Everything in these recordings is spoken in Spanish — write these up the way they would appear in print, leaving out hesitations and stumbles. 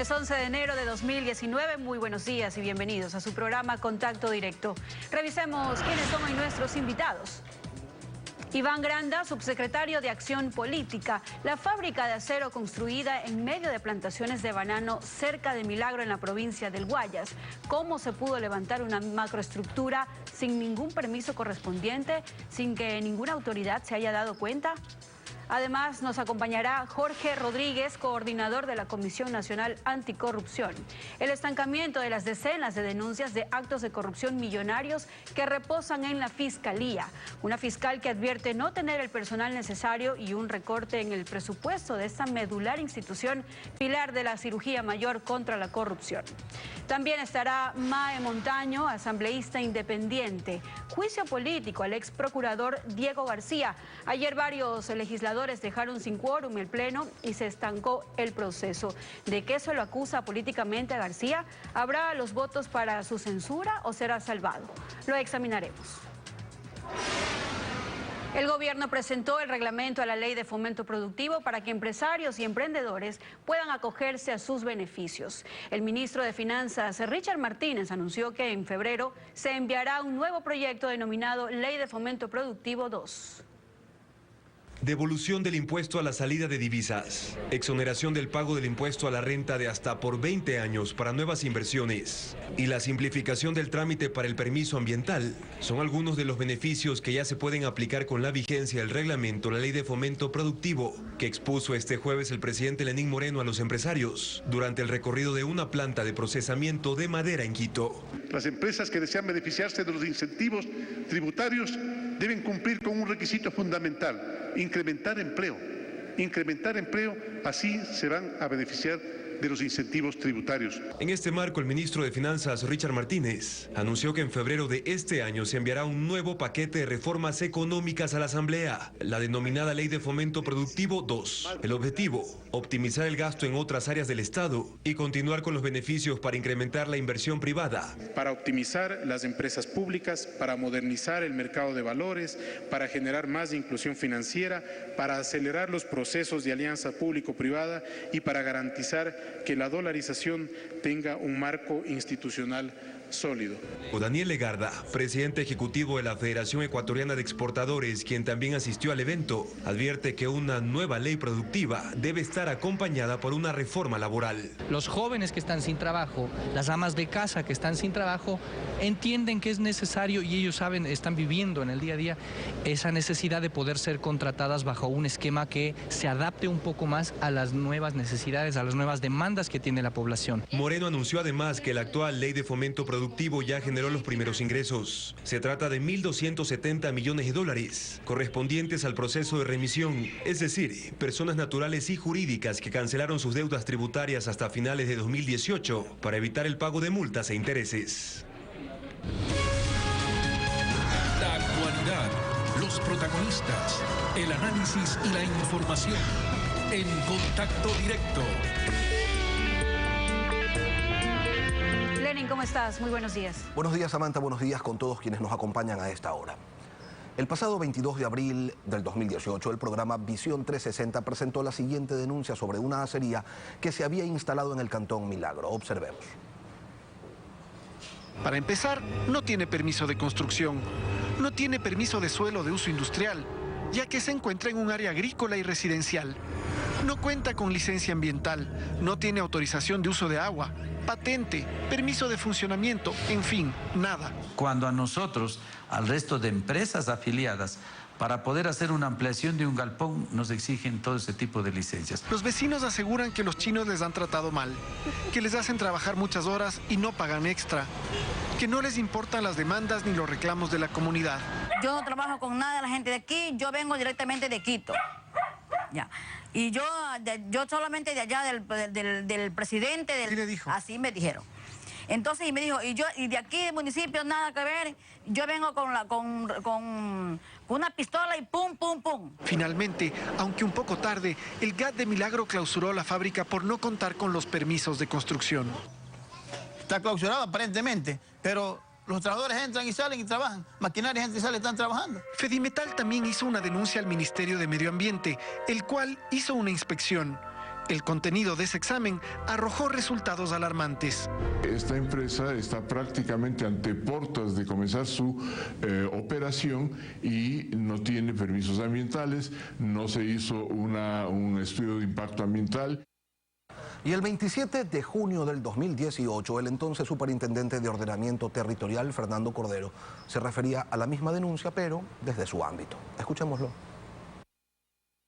Viernes 11 de enero de 2019, muy buenos días y bienvenidos a su programa Contacto Directo. Revisemos quiénes son hoy nuestros invitados. Iván Granda, subsecretario de Acción Política. La fábrica de acero construida en medio de plantaciones de banano cerca de Milagro en la provincia del Guayas. ¿Cómo se pudo levantar una macroestructura sin ningún permiso correspondiente, sin que ninguna autoridad se haya dado cuenta? Además, nos acompañará Jorge Rodríguez, coordinador de la Comisión Nacional Anticorrupción. El estancamiento de las decenas de denuncias de actos de corrupción millonarios que reposan en la Fiscalía. Una fiscal que advierte no tener el personal necesario y un recorte en el presupuesto de esta medular institución, pilar de la cirugía mayor contra la corrupción. También estará Mae Montaño, asambleísta independiente. Juicio político al ex procurador Diego García. Ayer varios legisladores dejaron sin quórum el pleno y se estancó el proceso. ¿De qué se lo acusa políticamente a García? ¿Habrá los votos para su censura o será salvado? Lo examinaremos. El gobierno presentó el reglamento a la Ley de Fomento Productivo para que empresarios y emprendedores puedan acogerse a sus beneficios. El ministro de Finanzas, Richard Martínez, anunció que en febrero se enviará un nuevo proyecto denominado Ley de Fomento Productivo 2. Devolución del impuesto a la salida de divisas, exoneración del pago del impuesto a la renta de hasta por 20 años para nuevas inversiones y la simplificación del trámite para el permiso ambiental son algunos de los beneficios que ya se pueden aplicar con la vigencia del reglamento, la Ley de Fomento Productivo, que expuso este jueves el presidente Lenín Moreno a los empresarios durante el recorrido de una planta de procesamiento de madera en Quito. Las empresas que desean beneficiarse de los incentivos tributarios deben cumplir con un requisito fundamental: incrementar empleo. Incrementar empleo, así se van a beneficiar de los incentivos tributarios. En este marco, el ministro de Finanzas, Richard Martínez, anunció que en febrero de este año se enviará un nuevo paquete de reformas económicas a la Asamblea, la denominada Ley de Fomento Productivo 2. El objetivo, optimizar el gasto en otras áreas del Estado y continuar con los beneficios para incrementar la inversión privada. Para optimizar las empresas públicas, para modernizar el mercado de valores, para generar más inclusión financiera, para acelerar los procesos de alianza público-privada y para garantizar que la dolarización tenga un marco institucional sólido. Daniel Legarda, presidente ejecutivo de la Federación Ecuatoriana de Exportadores, quien también asistió al evento, advierte que una nueva ley productiva debe estar acompañada por una reforma laboral. Los jóvenes que están sin trabajo, las amas de casa que están sin trabajo, entienden que es necesario y ellos saben, están viviendo en el día a día esa necesidad de poder ser contratadas bajo un esquema que se adapte un poco más a las nuevas necesidades, a las nuevas demandas que tiene la población. Moreno anunció además que la actual Ley de Fomento Productivo ya generó los primeros ingresos. Se trata de 1.270 millones de dólares, correspondientes al proceso de remisión, es decir, personas naturales y jurídicas que cancelaron sus deudas tributarias hasta finales de 2018 para evitar el pago de multas e intereses. La actualidad, los protagonistas, el análisis y la información en Contacto Directo. Lenin, ¿cómo estás? Muy buenos días. Buenos días, Samantha. Buenos días con todos quienes nos acompañan a esta hora. El pasado 22 de abril del 2018, el programa Visión 360 presentó la siguiente denuncia sobre una acería que se había instalado en el Cantón Milagro. Observemos. Para empezar, no tiene permiso de construcción, no tiene permiso de suelo de uso industrial, ya que se encuentra en un área agrícola y residencial. No cuenta con licencia ambiental, no tiene autorización de uso de agua, patente, permiso de funcionamiento, en fin, nada. Cuando a nosotros, al resto de empresas afiliadas, para poder hacer una ampliación de un galpón, nos exigen todo ese tipo de licencias. Los vecinos aseguran que los chinos les han tratado mal, que les hacen trabajar muchas horas y no pagan extra, que no les importan las demandas ni los reclamos de la comunidad. Yo no trabajo con nada de la gente de aquí, yo vengo directamente de Quito. Ya. Y yo solamente de allá del presidente del... ¿Qué le dijo? Así me dijeron. Entonces, y me dijo, y de aquí del municipio nada que ver, yo vengo con una pistola y pum, pum, pum. Finalmente, aunque un poco tarde, el GAT de Milagro clausuró la fábrica por no contar con los permisos de construcción. Está clausurado aparentemente, pero los trabajadores entran y salen y trabajan. Maquinaria entra y sale, están trabajando. Fedimetal también hizo una denuncia al Ministerio de Medio Ambiente, el cual hizo una inspección. El contenido de ese examen arrojó resultados alarmantes. Esta empresa está prácticamente ante puertas de comenzar su operación y no tiene permisos ambientales, no se hizo un estudio de impacto ambiental. Y el 27 de junio del 2018, el entonces superintendente de Ordenamiento Territorial, Fernando Cordero, se refería a la misma denuncia, pero desde su ámbito. Escuchémoslo.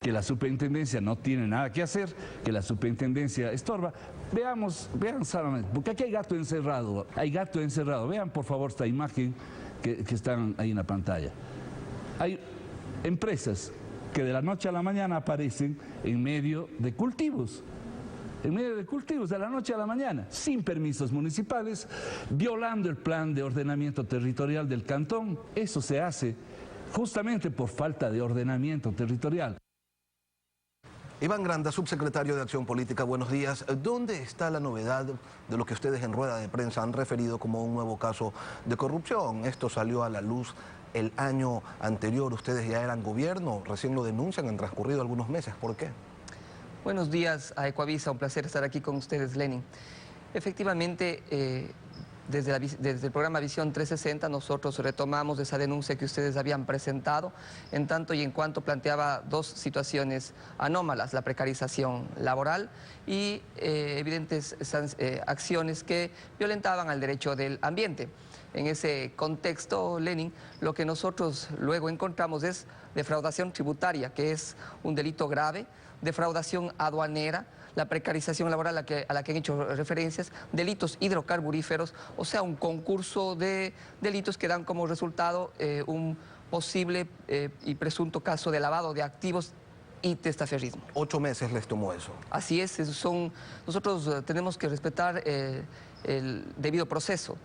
Que la superintendencia no tiene nada que hacer, que la superintendencia estorba. Vean solamente, porque aquí hay gato encerrado, Vean por favor esta imagen que están ahí en la pantalla. Hay empresas que de la noche a la mañana aparecen en medio de cultivos. De la noche a la mañana, sin permisos municipales, violando el plan de ordenamiento territorial del cantón. Eso se hace justamente por falta de ordenamiento territorial. Iván Granda, subsecretario de Acción Política, buenos días. ¿Dónde está la novedad de lo que ustedes en rueda de prensa han referido como un nuevo caso de corrupción? Esto salió a la luz el año anterior, ustedes ya eran gobierno, recién lo denuncian, han transcurrido algunos meses, ¿por qué? Buenos días a Ecuavisa, un placer estar aquí con ustedes, Lenin. Efectivamente, desde el programa Visión 360 nosotros retomamos esa denuncia que ustedes habían presentado, en tanto y en cuanto planteaba dos situaciones anómalas, la precarización laboral y evidentes acciones que violentaban al derecho del ambiente. En ese contexto, Lenin, lo que nosotros luego encontramos es defraudación tributaria, que es un delito grave, defraudación aduanera, la precarización laboral a la que han hecho referencias, delitos hidrocarburíferos, o sea, un concurso de delitos que dan como resultado un posible y presunto caso de lavado de activos y testaferrismo. 8 meses les tomó eso. Así es, nosotros tenemos que respetar el debido proceso.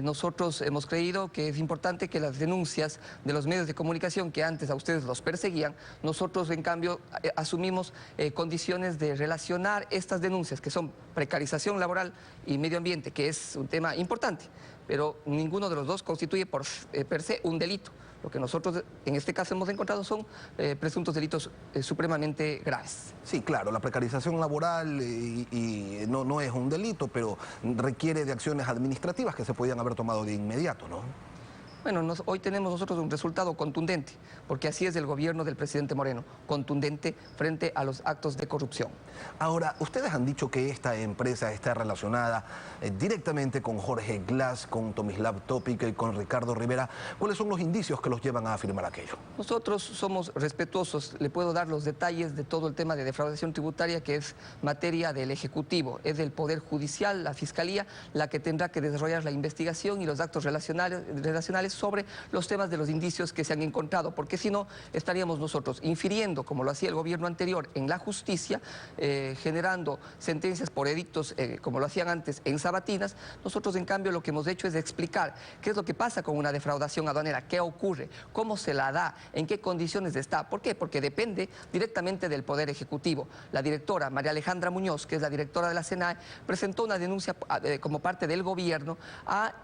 Nosotros hemos creído que es importante que las denuncias de los medios de comunicación que antes a ustedes los perseguían, nosotros en cambio asumimos condiciones de relacionar estas denuncias que son precarización laboral y medio ambiente, que es un tema importante, pero ninguno de los dos constituye per se un delito. Lo que nosotros en este caso hemos encontrado son presuntos delitos supremamente graves. Sí, claro, la precarización laboral no es un delito, pero requiere de acciones administrativas que se podían haber tomado de inmediato, ¿no? Bueno, hoy tenemos nosotros un resultado contundente, porque así es el gobierno del presidente Moreno, contundente frente a los actos de corrupción. Ahora, ustedes han dicho que esta empresa está relacionada directamente con Jorge Glass, con Tomislav Topic y con Ricardo Rivera. ¿Cuáles son los indicios que los llevan a afirmar aquello? Nosotros somos respetuosos, le puedo dar los detalles de todo el tema de defraudación tributaria, que es materia del Ejecutivo, es del Poder Judicial, la Fiscalía, la que tendrá que desarrollar la investigación y los actos relacionales sobre los temas de los indicios que se han encontrado, porque si no estaríamos nosotros infiriendo, como lo hacía el gobierno anterior, en la justicia, generando sentencias por edictos, como lo hacían antes en sabatinas. Nosotros en cambio lo que hemos hecho es explicar qué es lo que pasa con una defraudación aduanera, qué ocurre, cómo se la da, en qué condiciones está. ¿Por qué? Porque depende directamente del Poder Ejecutivo. La directora María Alejandra Muñoz, que es la directora de la SENAE, presentó una denuncia como parte del gobierno a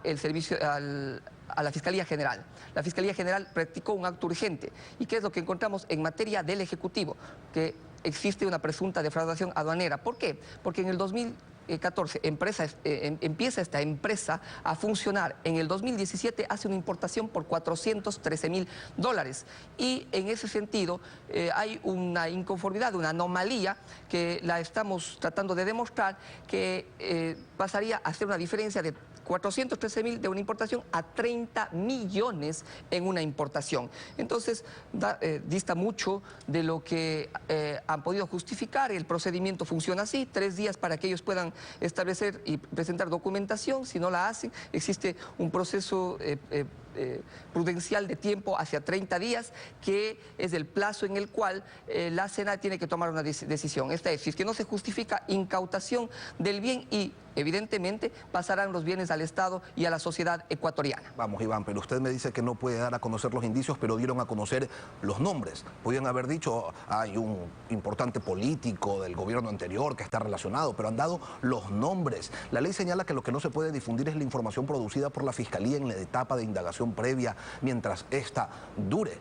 la Fiscalía General. La Fiscalía General practicó un acto urgente. ¿Y qué es lo que encontramos en materia del Ejecutivo? Que existe una presunta defraudación aduanera. ¿Por qué? Porque en el 2014 empieza esta empresa a funcionar. En el 2017 hace una importación por $413.000. Y en ese sentido hay una inconformidad, una anomalía que la estamos tratando de demostrar, que pasaría a ser una diferencia de 413.000 de una importación a 30 millones en una importación. Entonces, dista mucho de lo que han podido justificar. El procedimiento funciona así: 3 días para que ellos puedan establecer y presentar documentación. Si no la hacen, existe un proceso prudencial de tiempo hacia 30 días, que es el plazo en el cual la SENAE tiene que tomar una decisión. Esta es, si es que no se justifica, incautación del bien y evidentemente pasarán los bienes al Estado y a la sociedad ecuatoriana. Vamos, Iván, pero usted me dice que no puede dar a conocer los indicios, pero dieron a conocer los nombres. Podían haber dicho, hay un importante político del gobierno anterior que está relacionado, pero han dado los nombres. La ley señala que lo que no se puede difundir es la información producida por la Fiscalía en la etapa de indagación previa, mientras esta dure.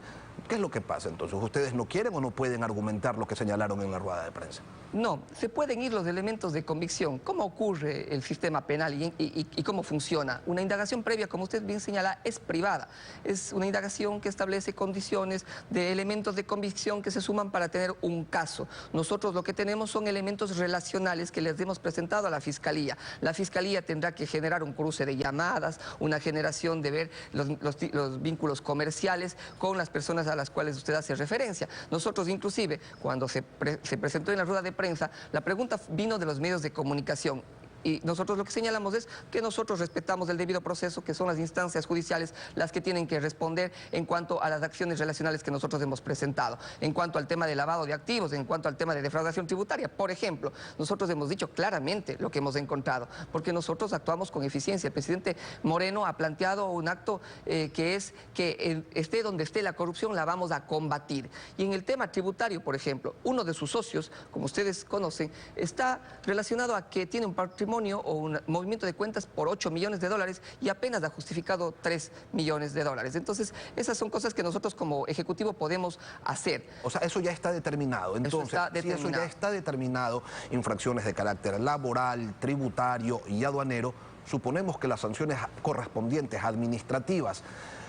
¿Qué es lo que pasa entonces? ¿Ustedes no quieren o no pueden argumentar lo que señalaron en la rueda de prensa? No, se pueden ir los elementos de convicción. ¿Cómo ocurre el sistema penal y cómo funciona? Una indagación previa, como usted bien señala, es privada. Es una indagación que establece condiciones de elementos de convicción que se suman para tener un caso. Nosotros lo que tenemos son elementos relacionales que les hemos presentado a la Fiscalía. La Fiscalía tendrá que generar un cruce de llamadas, una generación de ver los vínculos comerciales con las personas a las cuales usted hace referencia. Nosotros inclusive, cuando se presentó en la rueda de prensa, la pregunta vino de los medios de comunicación. Y nosotros lo que señalamos es que nosotros respetamos el debido proceso, que son las instancias judiciales las que tienen que responder en cuanto a las acciones relacionales que nosotros hemos presentado. En cuanto al tema de lavado de activos, en cuanto al tema de defraudación tributaria, por ejemplo, nosotros hemos dicho claramente lo que hemos encontrado, porque nosotros actuamos con eficiencia. El presidente Moreno ha planteado un acto que es que esté donde esté la corrupción, la vamos a combatir. Y en el tema tributario, por ejemplo, uno de sus socios, como ustedes conocen, está relacionado a que tiene un patrimonio o un movimiento de cuentas por 8 millones de dólares y apenas ha justificado 3 millones de dólares. Entonces, esas son cosas que nosotros como Ejecutivo podemos hacer. O sea, eso ya está determinado. Entonces, si eso ya está determinado, infracciones de carácter laboral, tributario y aduanero, suponemos que las sanciones correspondientes administrativas,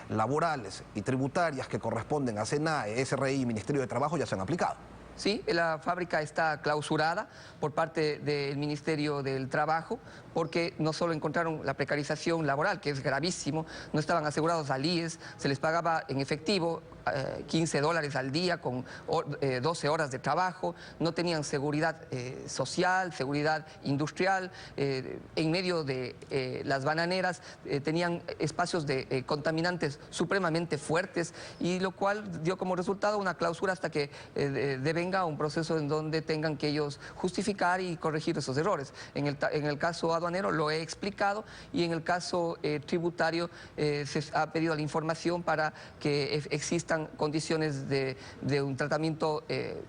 laborales y tributarias que corresponden a SENAE, SRI y Ministerio de Trabajo ya se han aplicado. Sí, la fábrica está clausurada por parte del Ministerio del Trabajo porque no solo encontraron la precarización laboral, que es gravísimo, no estaban asegurados al IES, se les pagaba en efectivo $15 al día con 12 horas de trabajo, no tenían seguridad social, seguridad industrial, en medio de las bananeras tenían espacios de contaminantes supremamente fuertes y lo cual dio como resultado una clausura hasta que devenga un proceso en donde tengan que ellos justificar y corregir esos errores. En el caso aduanero lo he explicado y en el caso tributario se ha pedido la información para que existan condiciones de un tratamiento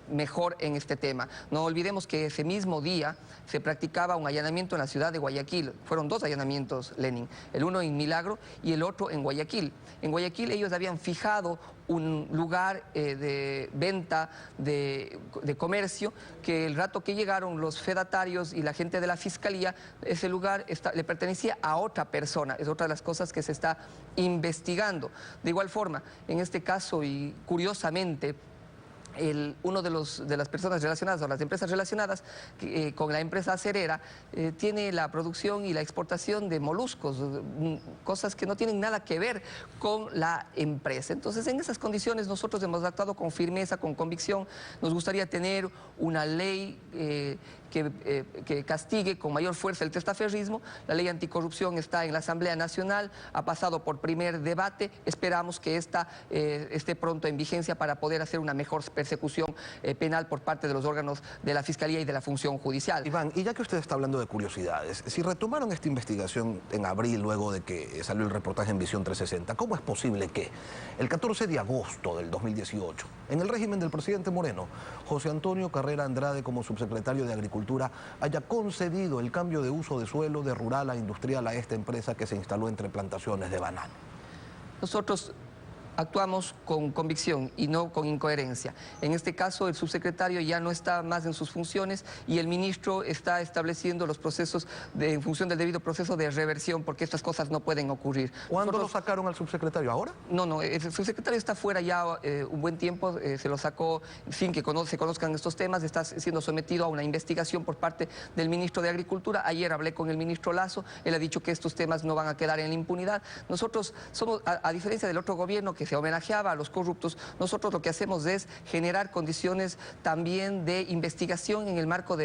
mejor en este tema. No olvidemos que ese mismo día se practicaba un allanamiento en la ciudad de Guayaquil. Fueron 2 allanamientos, Lenin, el uno en Milagro y el otro en Guayaquil. En Guayaquil ellos habían fijado un lugar de venta de comercio que el rato que llegaron los fedatarios y la gente de la Fiscalía, ese lugar le pertenecía a otra persona. Es otra de las cosas que se está investigando. De igual forma, en este caso y curiosamente, uno de las personas relacionadas o las empresas relacionadas con la empresa acerera tiene la producción y la exportación de moluscos, cosas que no tienen nada que ver con la empresa. Entonces, en esas condiciones nosotros hemos actuado con firmeza, con convicción. Nos gustaría tener una ley que castigue con mayor fuerza el testaferrismo. La ley anticorrupción está en la Asamblea Nacional, ha pasado por primer debate, esperamos que esta esté pronto en vigencia para poder hacer una mejor persecución penal por parte de los órganos de la Fiscalía y de la función judicial. Iván, y ya que usted está hablando de curiosidades, si retomaron esta investigación en abril luego de que salió el reportaje en Visión 360, ¿cómo es posible que el 14 de agosto del 2018, en el régimen del presidente Moreno, José Antonio Carrera Andrade como subsecretario de Agricultura haya concedido el cambio de uso de suelo de rural a industrial a esta empresa que se instaló entre plantaciones de banano? Nosotros actuamos con convicción y no con incoherencia. En este caso, el subsecretario ya no está más en sus funciones y el ministro está estableciendo los procesos en función del debido proceso de reversión, porque estas cosas no pueden ocurrir. ¿Cuándo lo sacaron al subsecretario? ¿Ahora? No, el subsecretario está fuera ya un buen tiempo, se lo sacó sin que se conozcan estos temas, está siendo sometido a una investigación por parte del ministro de Agricultura. Ayer hablé con el ministro Lasso, él ha dicho que estos temas no van a quedar en la impunidad. Nosotros somos, a diferencia del otro gobierno que se homenajeaba a los corruptos, nosotros lo que hacemos es generar condiciones también de investigación en el marco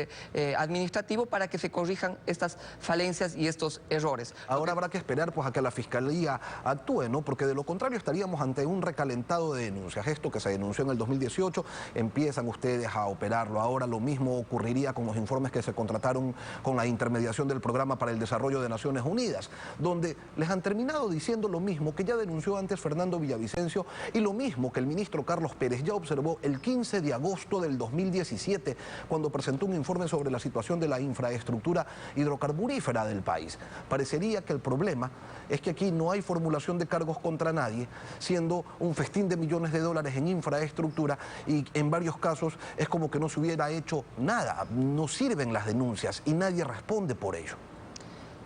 administrativo para que se corrijan estas falencias y estos errores. Ahora habrá que esperar pues a que la Fiscalía actúe, ¿no? Porque de lo contrario estaríamos ante un recalentado de denuncias. Esto que se denunció en el 2018, empiezan ustedes a operarlo. Ahora lo mismo ocurriría con los informes que se contrataron con la intermediación del Programa para el Desarrollo de Naciones Unidas, donde les han terminado diciendo lo mismo que ya denunció antes Fernando Villavicencio Villavicencio y lo mismo que el ministro Carlos Pérez ya observó el 15 de agosto del 2017 cuando presentó un informe sobre la situación de la infraestructura hidrocarburífera del país. Parecería que el problema es que aquí no hay formulación de cargos contra nadie, siendo un festín de millones de dólares en infraestructura y en varios casos es como que no se hubiera hecho nada, no sirven las denuncias y nadie responde por ello.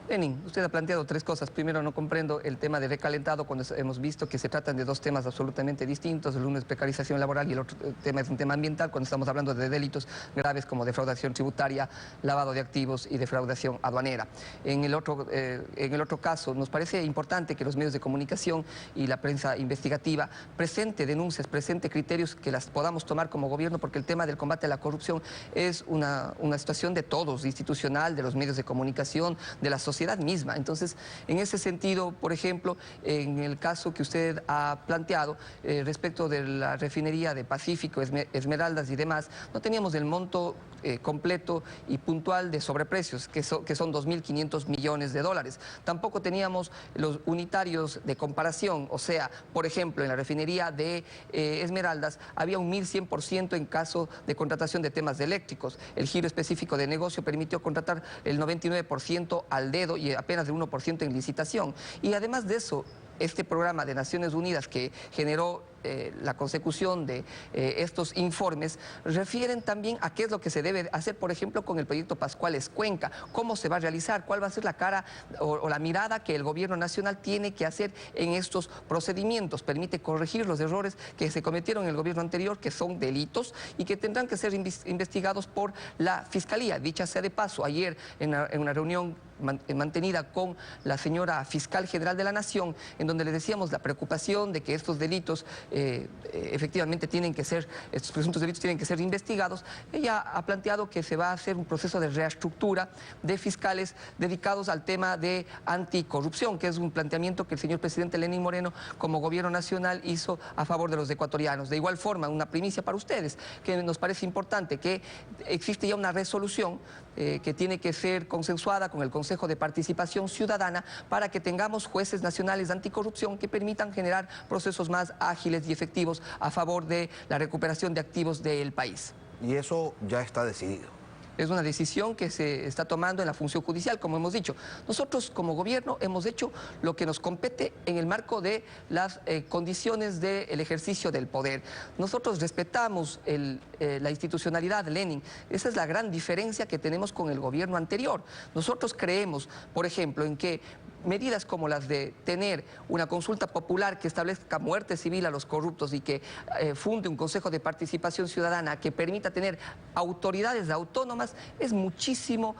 Lenin, usted ha planteado tres cosas. Primero, no comprendo el tema de recalentado cuando hemos visto que se tratan de dos temas absolutamente distintos. El uno es precarización laboral y el otro tema es un tema ambiental cuando estamos hablando de delitos graves como defraudación tributaria, lavado de activos y defraudación aduanera. En el otro caso, nos parece importante que los medios de comunicación y la prensa investigativa presente denuncias, presente criterios que las podamos tomar como gobierno, porque el tema del combate a la corrupción es una situación de todos, institucional, de los medios de comunicación, de la sociedad misma. Entonces, en ese sentido, por ejemplo, en el caso que usted ha planteado respecto de la refinería de Pacífico, Esmeraldas y demás, no teníamos el monto completo y puntual de sobreprecios, que son 2.500 millones de dólares. Tampoco teníamos los unitarios de comparación, o sea, por ejemplo, en la refinería de Esmeraldas había un 1.100% en caso de contratación de temas eléctricos. El giro específico de negocio permitió contratar el 99% al dedo y apenas el 1% en licitación. Y además de eso, este programa de Naciones Unidas que generó la consecución de estos informes refieren también a qué es lo que se debe hacer, por ejemplo, con el proyecto Pascuales Cuenca, cómo se va a realizar, cuál va a ser la cara o la mirada que el gobierno nacional tiene que hacer en estos procedimientos. Permite corregir los errores que se cometieron en el gobierno anterior, que son delitos y que tendrán que ser investigados por la Fiscalía. Dicha sea de paso, ayer en una reunión mantenida con la señora Fiscal General de la Nación, en donde le decíamos la preocupación de que estos delitos efectivamente estos presuntos delitos tienen que ser investigados. Ella ha planteado que se va a hacer un proceso de reestructura de fiscales dedicados al tema de anticorrupción, que es un planteamiento que el señor presidente Lenín Moreno como gobierno nacional hizo a favor de los ecuatorianos. De igual forma, una primicia para ustedes, que nos parece importante, que existe ya una resolución que tiene que ser consensuada con el Consejo de Participación Ciudadana para que tengamos jueces nacionales de anticorrupción que permitan generar procesos más ágiles y efectivos a favor de la recuperación de activos del país. Y eso ya está decidido. Es una decisión que se está tomando en la función judicial, como hemos dicho. Nosotros, como gobierno, hemos hecho lo que nos compete en el marco de las condiciones del ejercicio del poder. Nosotros respetamos la institucionalidad de Lenin. Esa es la gran diferencia que tenemos con el gobierno anterior. Nosotros creemos, por ejemplo, en que medidas como las de tener una consulta popular que establezca muerte civil a los corruptos y que funde un Consejo de Participación Ciudadana que permita tener autoridades autónomas es muchísimo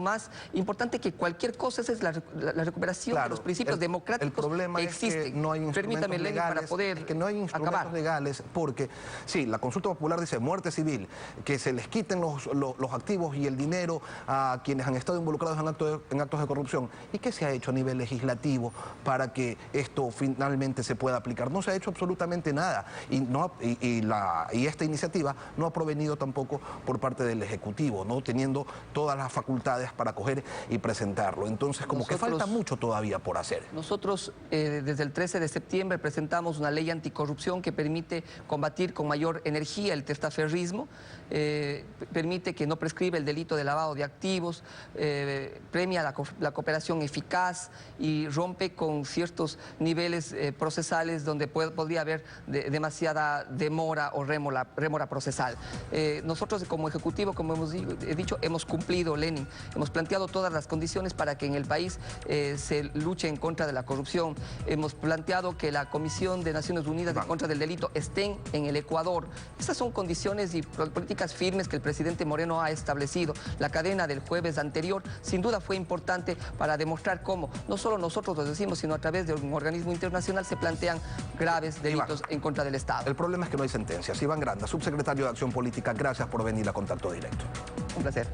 más importante que cualquier cosa. Esa es la recuperación de los principios democráticos. El problema que existen. Es que no hay instrumentos legales, para poder acabar. Legales, porque sí, la consulta popular dice muerte civil, que se les quiten los activos y el dinero a quienes han estado involucrados en actos de corrupción. ¿Y qué se ha hecho a nivel legislativo para que esto finalmente se pueda aplicar? No se ha hecho absolutamente nada y esta iniciativa no ha provenido tampoco por parte del Ejecutivo, no teniendo todas las facultades para coger y presentarlo. Entonces, que falta mucho todavía por hacer. Nosotros desde el 13 de septiembre presentamos una ley anticorrupción que permite combatir con mayor energía el testaferrismo, permite que no prescribe el delito de lavado de activos, premia la cooperación eficaz y rompe con ciertos niveles procesales donde podría haber demasiada demora o rémora procesal. Nosotros como Ejecutivo, como he dicho, hemos cumplido, Lenin, hemos planteado todas las condiciones para que en el país se luche en contra de la corrupción. Hemos planteado que la Comisión de Naciones Unidas en contra del delito estén en el Ecuador. Estas son condiciones y políticas firmes que el presidente Moreno ha establecido. La cadena del jueves anterior sin duda fue importante para demostrar cómo no solo nosotros lo decimos, sino a través de un organismo internacional se plantean graves delitos en contra del Estado. El problema es que no hay sentencias. Iván Granda, subsecretario de Acción Política, gracias por venir a Contacto Directo. Un placer.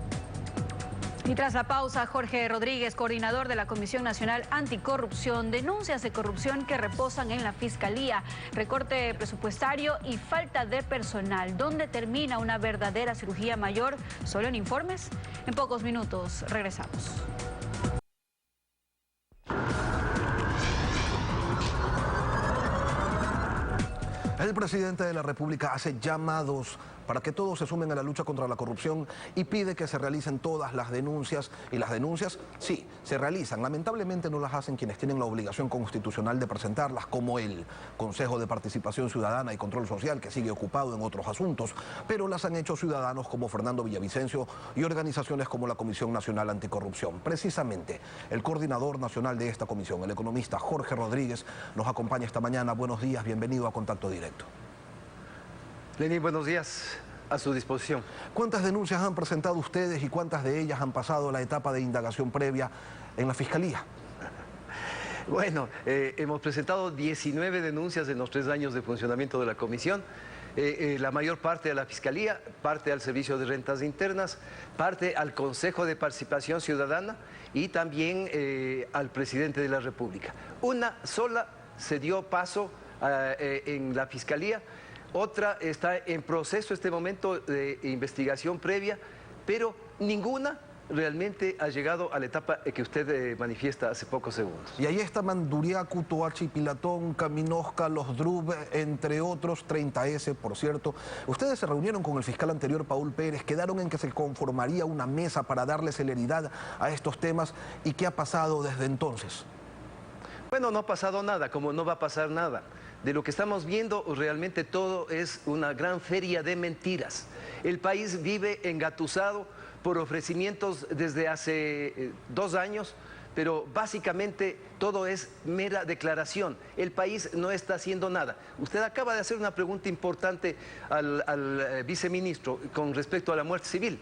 Y tras la pausa, Jorge Rodríguez, coordinador de la Comisión Nacional Anticorrupción, denuncias de corrupción que reposan en la Fiscalía, recorte presupuestario y falta de personal. ¿Dónde termina una verdadera cirugía mayor? ¿Solo en informes? En pocos minutos regresamos. El presidente de la República hace llamados para que todos se sumen a la lucha contra la corrupción y pide que se realicen todas las denuncias. Y las denuncias, sí, se realizan. Lamentablemente no las hacen quienes tienen la obligación constitucional de presentarlas, como el Consejo de Participación Ciudadana y Control Social, que sigue ocupado en otros asuntos, pero las han hecho ciudadanos como Fernando Villavicencio y organizaciones como la Comisión Nacional Anticorrupción. Precisamente, el coordinador nacional de esta comisión, el economista Jorge Rodríguez, nos acompaña esta mañana. Buenos días, bienvenido a Contacto Directo. Lenín, buenos días, a su disposición. ¿Cuántas denuncias han presentado ustedes y cuántas de ellas han pasado la etapa de indagación previa en la Fiscalía? Bueno, hemos presentado 19 denuncias en los 3 años de funcionamiento de la comisión. La mayor parte a la Fiscalía, parte al Servicio de Rentas Internas, parte al Consejo de Participación Ciudadana y también al Presidente de la República. Una sola se dio paso en la Fiscalía. Otra está en proceso este momento de investigación previa, pero ninguna realmente ha llegado a la etapa que usted manifiesta hace pocos segundos. Y ahí está Manduriacu, Toachi, Pilatón, Caminosca, Los Drub, entre otros, 30S, por cierto. Ustedes se reunieron con el fiscal anterior, Paul Pérez, quedaron en que se conformaría una mesa para darle celeridad a estos temas. ¿Y qué ha pasado desde entonces? Bueno, no ha pasado nada, como no va a pasar nada. De lo que estamos viendo, realmente todo es una gran feria de mentiras. El país vive engatusado por ofrecimientos desde hace 2 años, pero básicamente todo es mera declaración. El país no está haciendo nada. Usted acaba de hacer una pregunta importante al viceministro con respecto a la muerte civil.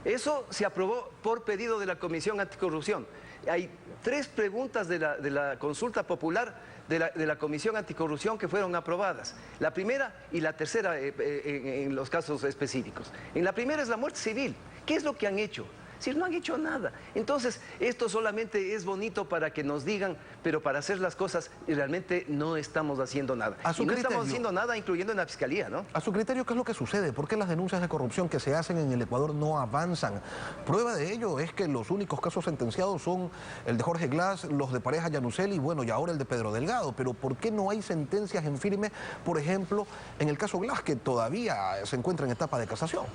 Eso se aprobó por pedido de la Comisión Anticorrupción. Hay 3 preguntas de la consulta popular de la Comisión Anticorrupción que fueron aprobadas. La primera y la tercera en los casos específicos. En la primera es la muerte civil. ¿Qué es lo que han hecho? Es decir, no han hecho nada. Entonces, esto solamente es bonito para que nos digan, pero para hacer las cosas realmente no estamos haciendo nada. Y no estamos haciendo nada, incluyendo en la Fiscalía, ¿no? A su criterio, ¿qué es lo que sucede? ¿Por qué las denuncias de corrupción que se hacen en el Ecuador no avanzan? Prueba de ello es que los únicos casos sentenciados son el de Jorge Glass, los de Pareja Yanuseli y bueno, y ahora el de Pedro Delgado. Pero ¿por qué no hay sentencias en firme, por ejemplo, en el caso Glass, que todavía se encuentra en etapa de casación?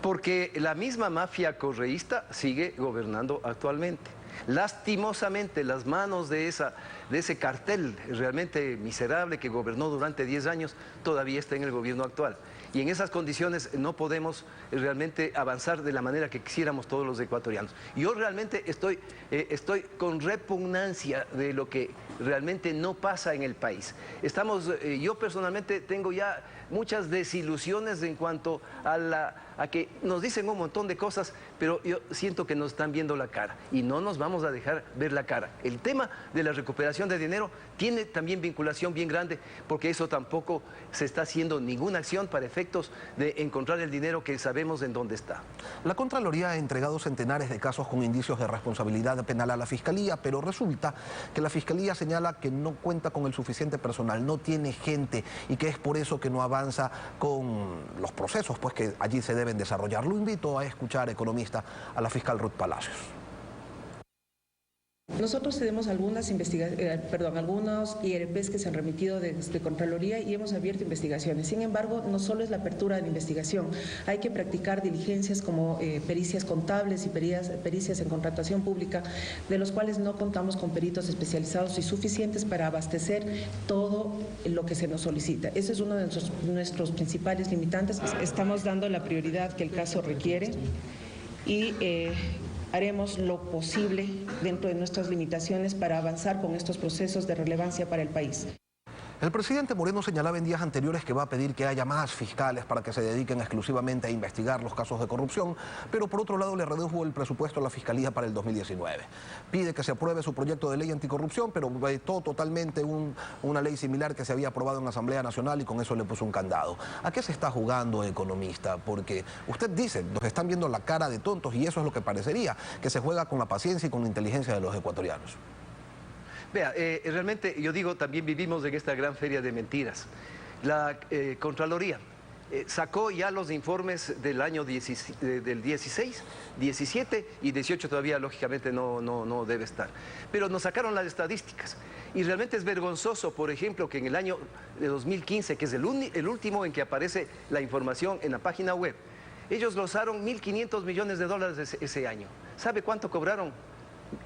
Porque la misma mafia correísta sigue gobernando actualmente. Lastimosamente, las manos de ese cartel realmente miserable que gobernó durante 10 años todavía está en el gobierno actual. Y en esas condiciones no podemos realmente avanzar de la manera que quisiéramos todos los ecuatorianos. Yo realmente estoy con repugnancia de lo que realmente no pasa en el país. Yo personalmente tengo ya muchas desilusiones en cuanto a que nos dicen un montón de cosas, pero yo siento que nos están viendo la cara y no nos vamos a dejar ver la cara. El tema de la recuperación de dinero tiene también vinculación bien grande, porque eso tampoco se está haciendo ninguna acción para efectos de encontrar el dinero que sabemos en dónde está. La Contraloría ha entregado centenares de casos con indicios de responsabilidad penal a la Fiscalía, pero resulta que la Fiscalía señala que no cuenta con el suficiente personal, no tiene gente y que es por eso que no avanza con los procesos pues, que allí se deben desarrollar. Lo invito a escuchar, economista, a la fiscal Ruth Palacios. Nosotros tenemos algunos IRPs que se han remitido de Contraloría y hemos abierto investigaciones. Sin embargo, no solo es la apertura de la investigación, hay que practicar diligencias como pericias contables y pericias en contratación pública, de los cuales no contamos con peritos especializados y suficientes para abastecer todo lo que se nos solicita. Ese es uno de nuestros principales limitantes. Estamos dando la prioridad que el caso requiere y haremos lo posible dentro de nuestras limitaciones para avanzar con estos procesos de relevancia para el país. El presidente Moreno señalaba en días anteriores que va a pedir que haya más fiscales para que se dediquen exclusivamente a investigar los casos de corrupción, pero por otro lado le redujo el presupuesto a la Fiscalía para el 2019. Pide que se apruebe su proyecto de ley anticorrupción, pero vetó totalmente una ley similar que se había aprobado en la Asamblea Nacional y con eso le puso un candado. ¿A qué se está jugando, economista? Porque usted dice, nos están viendo la cara de tontos y eso es lo que parecería, que se juega con la paciencia y con la inteligencia de los ecuatorianos. Vea, realmente yo digo, también vivimos en esta gran feria de mentiras. La Contraloría sacó ya los informes del año del 16, 17 y 18 todavía lógicamente no debe estar. Pero nos sacaron las estadísticas y realmente es vergonzoso, por ejemplo, que en el año de 2015, que es el último en que aparece la información en la página web, ellos gozaron 1.500 millones de dólares ese año. ¿Sabe cuánto cobraron?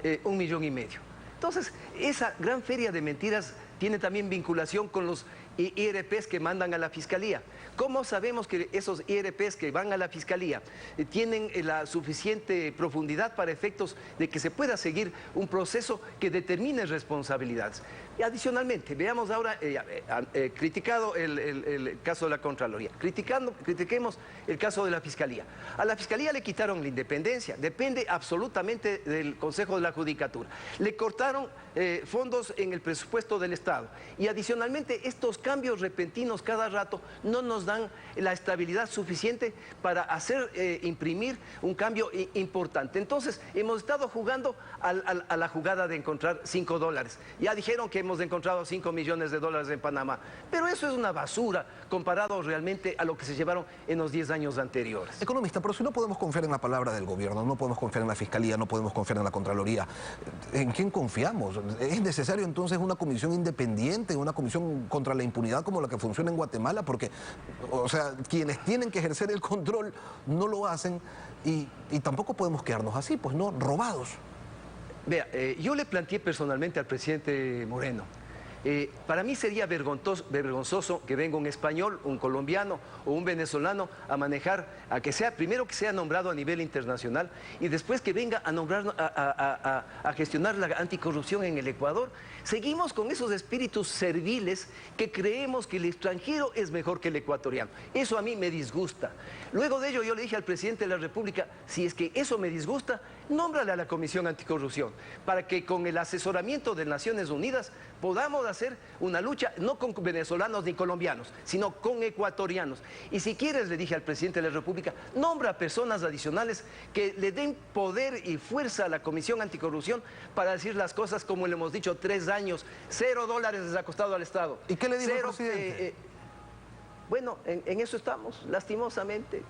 1,5 millones. Entonces, esa gran feria de mentiras tiene también vinculación con los IRPs que mandan a la Fiscalía. ¿Cómo sabemos que esos IRPs que van a la Fiscalía tienen la suficiente profundidad para efectos de que se pueda seguir un proceso que determine responsabilidades? Y adicionalmente, veamos ahora, criticado el caso de la Contraloría, critiquemos el caso de la Fiscalía. A la Fiscalía le quitaron la independencia, depende absolutamente del Consejo de la Judicatura. Le cortaron fondos en el presupuesto del Estado y adicionalmente estos cambios repentinos cada rato no nos dan la estabilidad suficiente para imprimir un cambio importante. Entonces, hemos estado jugando a la jugada de encontrar $5. Ya dijeron que hemos encontrado $5 millones en Panamá, pero eso es una basura comparado realmente a lo que se llevaron en los 10 años anteriores. Economista, pero si no podemos confiar en la palabra del gobierno, no podemos confiar en la Fiscalía, no podemos confiar en la Contraloría, ¿en quién confiamos? ¿Es necesario entonces una comisión independiente, una comisión contra la impunidad como la que funciona en Guatemala? Porque, o sea, quienes tienen que ejercer el control no lo hacen y tampoco podemos quedarnos así, pues no, robados. Vea, yo le planteé personalmente al presidente Moreno, para mí sería vergonzoso que venga un español, un colombiano o un venezolano a manejar, primero que sea nombrado a nivel internacional y después que venga a nombrar, a gestionar la anticorrupción en el Ecuador. Seguimos con esos espíritus serviles que creemos que el extranjero es mejor que el ecuatoriano. Eso a mí me disgusta. Luego de ello yo le dije al presidente de la República, si es que eso me disgusta, nómbrale a la Comisión Anticorrupción, para que con el asesoramiento de Naciones Unidas podamos hacer una lucha no con venezolanos ni colombianos, sino con ecuatorianos. Y si quieres, le dije al presidente de la República, nombra personas adicionales que le den poder y fuerza a la Comisión Anticorrupción para decir las cosas como le hemos dicho, 3 años, $0 les ha costado al Estado. ¿Y qué le dijo el presidente? Bueno, en eso estamos, lastimosamente.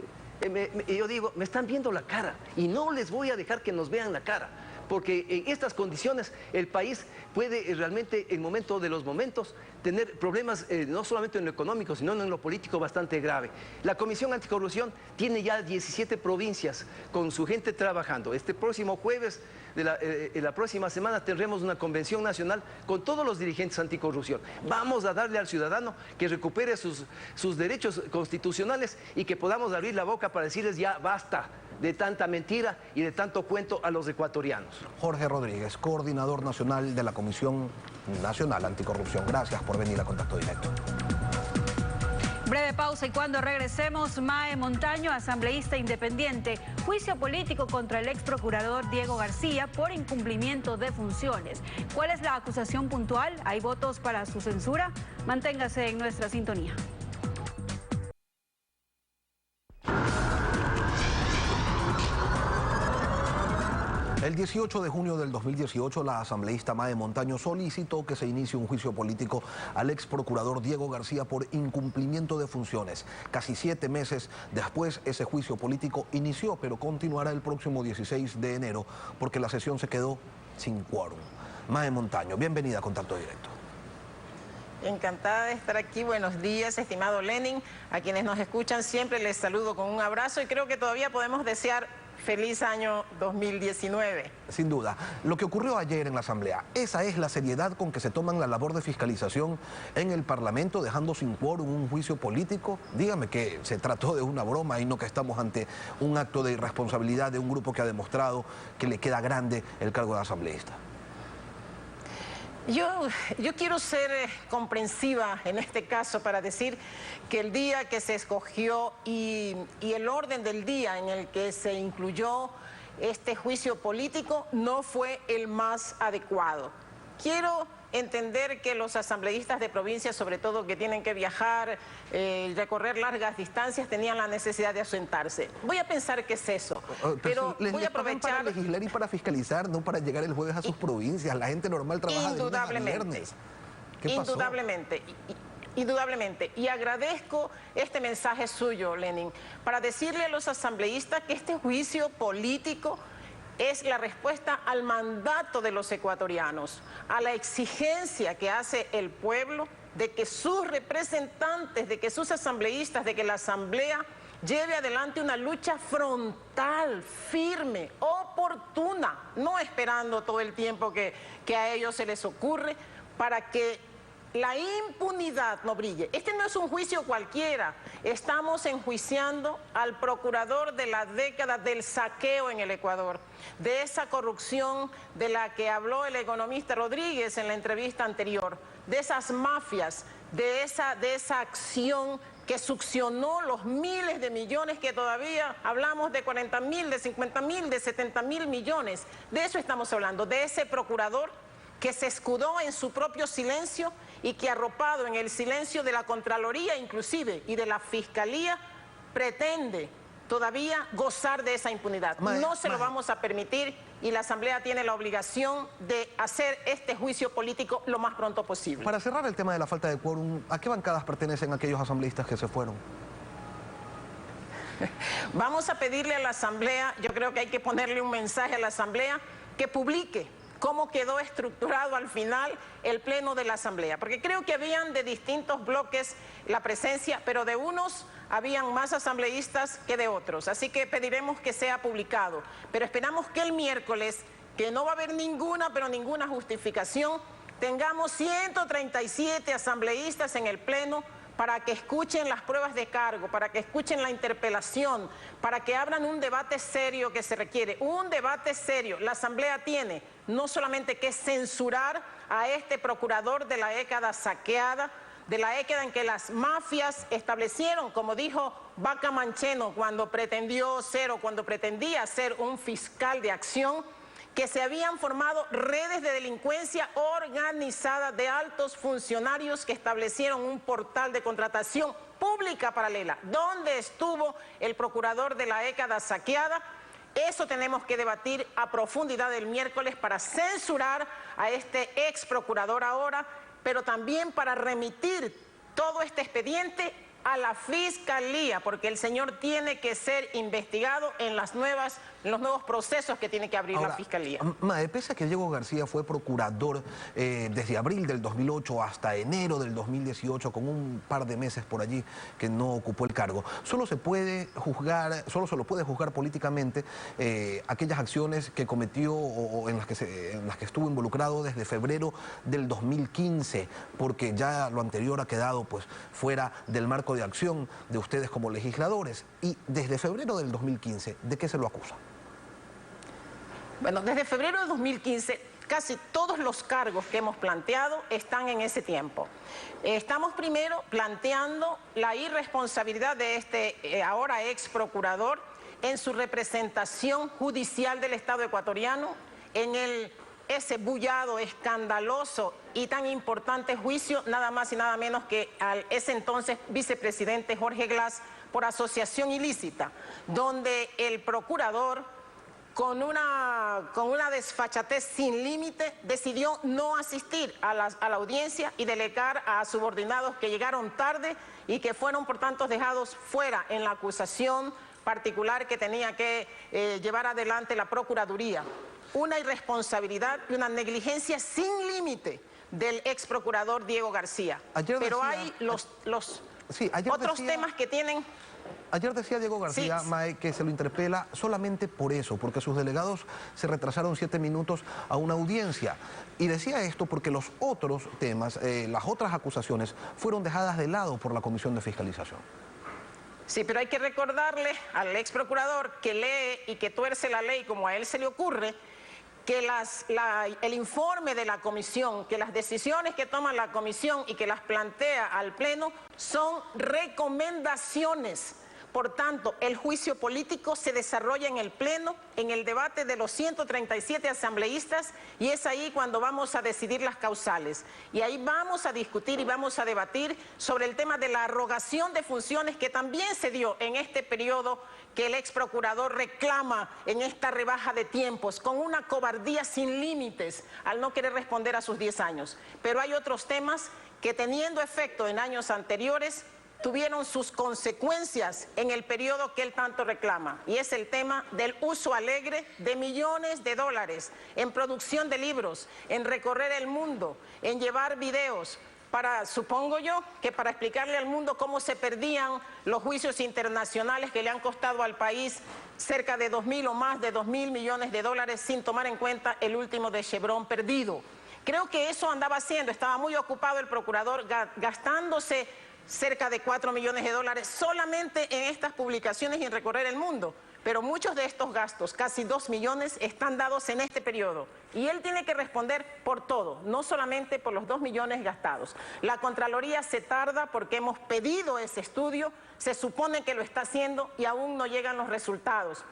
Yo digo, me están viendo la cara y no les voy a dejar que nos vean la cara, porque en estas condiciones el país puede realmente, en momento de los momentos, tener problemas no solamente en lo económico, sino en lo político bastante grave. La Comisión Anticorrupción tiene ya 17 provincias con su gente trabajando. Este próximo jueves de la próxima semana tendremos una convención nacional con todos los dirigentes anticorrupción. Vamos a darle al ciudadano que recupere sus derechos constitucionales y que podamos abrir la boca para decirles ya basta de tanta mentira y de tanto cuento a los ecuatorianos. Jorge Rodríguez, coordinador nacional de la Comisión Nacional Anticorrupción. Gracias por venir a Contacto Directo. Breve pausa y cuando regresemos, Mae Montaño, asambleísta independiente, juicio político contra el ex procurador Diego García por incumplimiento de funciones. ¿Cuál es la acusación puntual? ¿Hay votos para su censura? Manténgase en nuestra sintonía. El 18 de junio del 2018, la asambleísta Mae Montaño solicitó que se inicie un juicio político al ex procurador Diego García por incumplimiento de funciones. Casi 7 meses después, ese juicio político inició, pero continuará el próximo 16 de enero porque la sesión se quedó sin quórum. Mae Montaño, bienvenida a Contacto Directo. Encantada de estar aquí. Buenos días, estimado Lenin. A quienes nos escuchan siempre les saludo con un abrazo y creo que todavía podemos desear feliz año 2019. Sin duda. Lo que ocurrió ayer en la Asamblea, esa es la seriedad con que se toman la labor de fiscalización en el Parlamento, dejando sin quórum un juicio político. Dígame que se trató de una broma y no que estamos ante un acto de irresponsabilidad de un grupo que ha demostrado que le queda grande el cargo de asambleísta. Yo quiero ser comprensiva en este caso para decir que el día que se escogió y el orden del día en el que se incluyó este juicio político no fue el más adecuado. Quiero entender que los asambleístas de provincia, sobre todo que tienen que viajar, recorrer largas distancias, tenían la necesidad de ausentarse. Voy a pensar que es eso, pero voy a aprovechar... para legislar y para fiscalizar, no para llegar el jueves a sus provincias. La gente normal trabaja de lunes a viernes. ¿Qué pasó? Indudablemente. indudablemente. Y agradezco este mensaje suyo, Lenin, para decirle a los asambleístas que este juicio político es la respuesta al mandato de los ecuatorianos, a la exigencia que hace el pueblo de que sus representantes, de que sus asambleístas, de que la asamblea lleve adelante una lucha frontal, firme, oportuna, no esperando todo el tiempo que a ellos se les ocurre, para que la impunidad no brille. Este no es un juicio cualquiera. Estamos enjuiciando al procurador de la década del saqueo en el Ecuador, de esa corrupción de la que habló el economista Rodríguez en la entrevista anterior, de esas mafias, de esa acción que succionó los miles de millones que todavía hablamos de 40.000, de 50.000, de 70.000 millones. De eso estamos hablando, de ese procurador que se escudó en su propio silencio y que arropado en el silencio de la Contraloría inclusive y de la Fiscalía pretende todavía gozar de esa impunidad. No se lo vamos a permitir y la Asamblea tiene la obligación de hacer este juicio político lo más pronto posible. Para cerrar el tema de la falta de quórum, ¿a qué bancadas pertenecen aquellos asambleístas que se fueron? Vamos a pedirle a la Asamblea, yo creo que hay que ponerle un mensaje a la Asamblea que publique cómo quedó estructurado al final el pleno de la Asamblea, porque creo que habían de distintos bloques la presencia, pero de unos habían más asambleístas que de otros, así que pediremos que sea publicado, pero esperamos que el miércoles, que no va a haber ninguna justificación, tengamos 137 asambleístas en el pleno para que escuchen las pruebas de cargo, para que escuchen la interpelación, para que abran un debate serio que se requiere, un debate serio. La Asamblea tiene no solamente que censurar a este procurador de la década saqueada, de la década en que las mafias establecieron, como dijo Vaca Mancheno cuando pretendía ser un fiscal de acción, que se habían formado redes de delincuencia organizada de altos funcionarios que establecieron un portal de contratación pública paralela. ¿Dónde estuvo el procurador de la década saqueada? Eso tenemos que debatir a profundidad el miércoles para censurar a este ex procurador ahora, pero también para remitir todo este expediente a la Fiscalía, porque el señor tiene que ser investigado en los nuevos procesos que tiene que abrir la Fiscalía. Mae, pese a que Diego García fue procurador desde abril del 2008 hasta enero del 2018, con un par de meses por allí que no ocupó el cargo, solo se lo puede juzgar políticamente aquellas acciones que cometió o en las que estuvo involucrado desde febrero del 2015, porque ya lo anterior ha quedado pues fuera del marco de acción de ustedes como legisladores. Y desde febrero del 2015, ¿de qué se lo acusa? Bueno, desde febrero de 2015, casi todos los cargos que hemos planteado están en ese tiempo. Estamos primero planteando la irresponsabilidad de este ahora ex procurador en su representación judicial del Estado ecuatoriano, en ese bullado, escandaloso y tan importante juicio, nada más y nada menos que al ese entonces vicepresidente Jorge Glass por asociación ilícita, donde el procurador, con una desfachatez sin límite, decidió no asistir a la audiencia y delegar a subordinados que llegaron tarde y que fueron por tanto dejados fuera en la acusación particular que tenía que llevar adelante la Procuraduría. Una irresponsabilidad y una negligencia sin límite del ex procurador Diego García. Pero hay otros temas que tienen... Ayer decía Diego García, Mae, que se lo interpela solamente por eso, porque sus delegados se retrasaron 7 minutos a una audiencia. Y decía esto porque los otros temas, las otras acusaciones, fueron dejadas de lado por la Comisión de Fiscalización. Sí, pero hay que recordarle al ex procurador que lee y que tuerce la ley como a él se le ocurre, que el informe de la comisión, que las decisiones que toma la comisión y que las plantea al pleno son recomendaciones. Por tanto, el juicio político se desarrolla en el pleno, en el debate de los 137 asambleístas, y es ahí cuando vamos a decidir las causales. Y ahí vamos a discutir y vamos a debatir sobre el tema de la arrogación de funciones que también se dio en este periodo que el ex procurador reclama en esta rebaja de tiempos, con una cobardía sin límites al no querer responder a sus 10 años. Pero hay otros temas que teniendo efecto en años anteriores, tuvieron sus consecuencias en el periodo que él tanto reclama, y es el tema del uso alegre de millones de dólares en producción de libros, en recorrer el mundo, en llevar videos, supongo yo, que para explicarle al mundo cómo se perdían los juicios internacionales que le han costado al país cerca de 2.000 o más de 2.000 millones de dólares, sin tomar en cuenta el último de Chevron perdido. Creo que eso andaba haciendo, estaba muy ocupado el procurador gastándose cerca de 4 millones de dólares solamente en estas publicaciones y en recorrer el mundo. Pero muchos de estos gastos, casi 2 millones, están dados en este periodo. Y él tiene que responder por todo, no solamente por los 2 millones gastados. La Contraloría se tarda porque hemos pedido ese estudio, se supone que lo está haciendo y aún no llegan los resultados.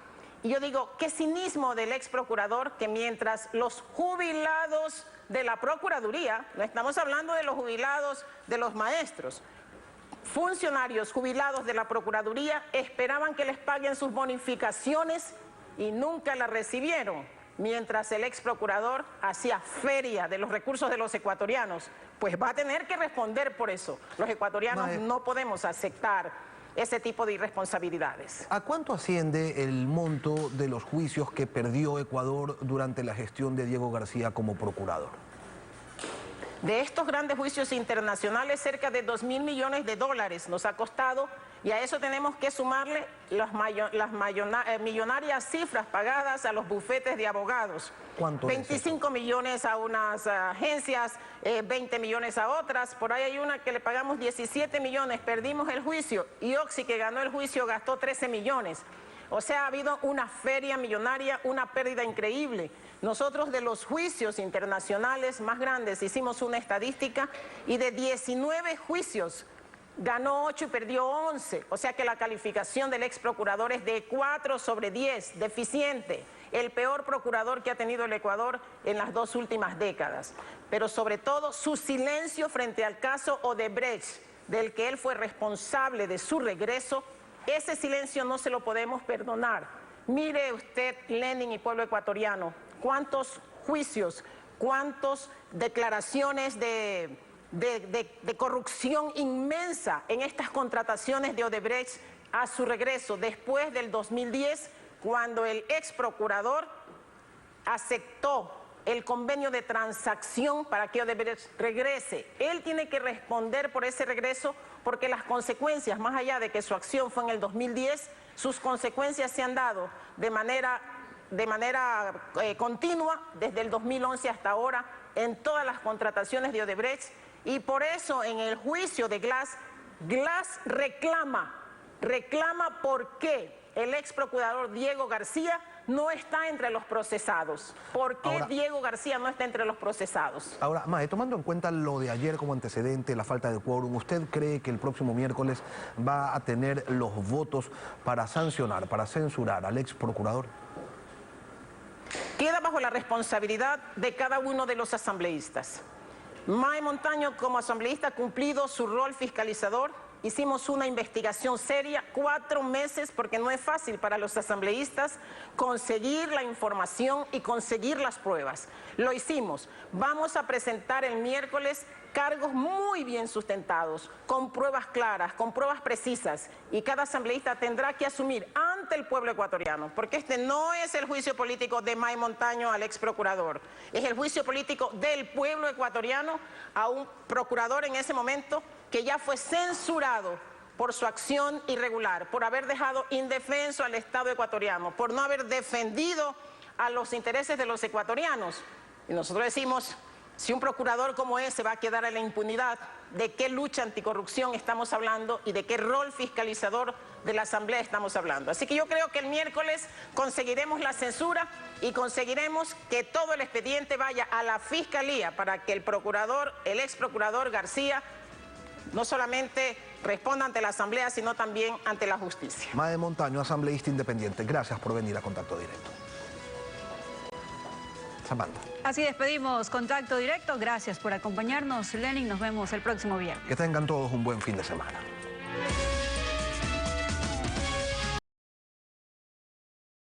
Y yo digo, qué cinismo del ex procurador que mientras los jubilados de la Procuraduría, no estamos hablando de los jubilados de los maestros, funcionarios jubilados de la Procuraduría esperaban que les paguen sus bonificaciones y nunca la recibieron, mientras el ex procurador hacía feria de los recursos de los ecuatorianos. Pues va a tener que responder por eso. Los ecuatorianos no podemos aceptar ese tipo de irresponsabilidades. ¿A cuánto asciende el monto de los juicios que perdió Ecuador durante la gestión de Diego García como procurador? De estos grandes juicios internacionales, cerca de 2.000 millones de dólares nos ha costado, y a eso tenemos que sumarle las millonarias cifras pagadas a los bufetes de abogados. ¿Cuánto 25 millones a unas agencias, 20 millones a otras. Por ahí hay una que le pagamos 17 millones, perdimos el juicio, y Oxy, que ganó el juicio, gastó 13 millones. O sea, ha habido una feria millonaria, una pérdida increíble. Nosotros de los juicios internacionales más grandes hicimos una estadística y de 19 juicios ganó 8 y perdió 11. O sea que la calificación del ex procurador es de 4 sobre 10, deficiente. El peor procurador que ha tenido el Ecuador en las 2 últimas décadas. Pero sobre todo su silencio frente al caso Odebrecht, del que él fue responsable de su regreso. Ese silencio no se lo podemos perdonar. Mire usted, Lenin y pueblo ecuatoriano, cuántos juicios, cuántas declaraciones de corrupción inmensa en estas contrataciones de Odebrecht a su regreso después del 2010, cuando el ex procurador aceptó el convenio de transacción para que Odebrecht regrese. Él tiene que responder por ese regreso, porque las consecuencias, más allá de que su acción fue en el 2010, sus consecuencias se han dado de manera continua desde el 2011 hasta ahora en todas las contrataciones de Odebrecht, y por eso en el juicio de Glass reclama por qué el ex procurador Diego García no está entre los procesados. ¿Por qué Diego García no está entre los procesados? Ahora, Mae, tomando en cuenta lo de ayer como antecedente, la falta de quórum, ¿usted cree que el próximo miércoles va a tener los votos para sancionar, para censurar al ex procurador? Queda bajo la responsabilidad de cada uno de los asambleístas. Mae Montaño, como asambleísta, ha cumplido su rol fiscalizador. Hicimos una investigación seria, 4 meses, porque no es fácil para los asambleístas conseguir la información y conseguir las pruebas. Lo hicimos. Vamos a presentar el miércoles cargos muy bien sustentados, con pruebas claras, con pruebas precisas, y cada asambleísta tendrá que asumir ante el pueblo ecuatoriano, porque este no es el juicio político de Mae Montaño al ex procurador, es el juicio político del pueblo ecuatoriano a un procurador en ese momento que ya fue censurado por su acción irregular, por haber dejado indefenso al Estado ecuatoriano, por no haber defendido a los intereses de los ecuatorianos. Y nosotros decimos, si un procurador como ese va a quedar en la impunidad, ¿de qué lucha anticorrupción estamos hablando y de qué rol fiscalizador de la Asamblea estamos hablando? Así que yo creo que el miércoles conseguiremos la censura y conseguiremos que todo el expediente vaya a la Fiscalía para que el procurador, el ex procurador García, no solamente responda ante la Asamblea, sino también ante la justicia. Mae Montaño, asambleísta independiente, gracias por venir a Contacto Directo. Samantha. Así despedimos Contacto Directo. Gracias por acompañarnos, Lenin. Nos vemos el próximo viernes. Que tengan todos un buen fin de semana.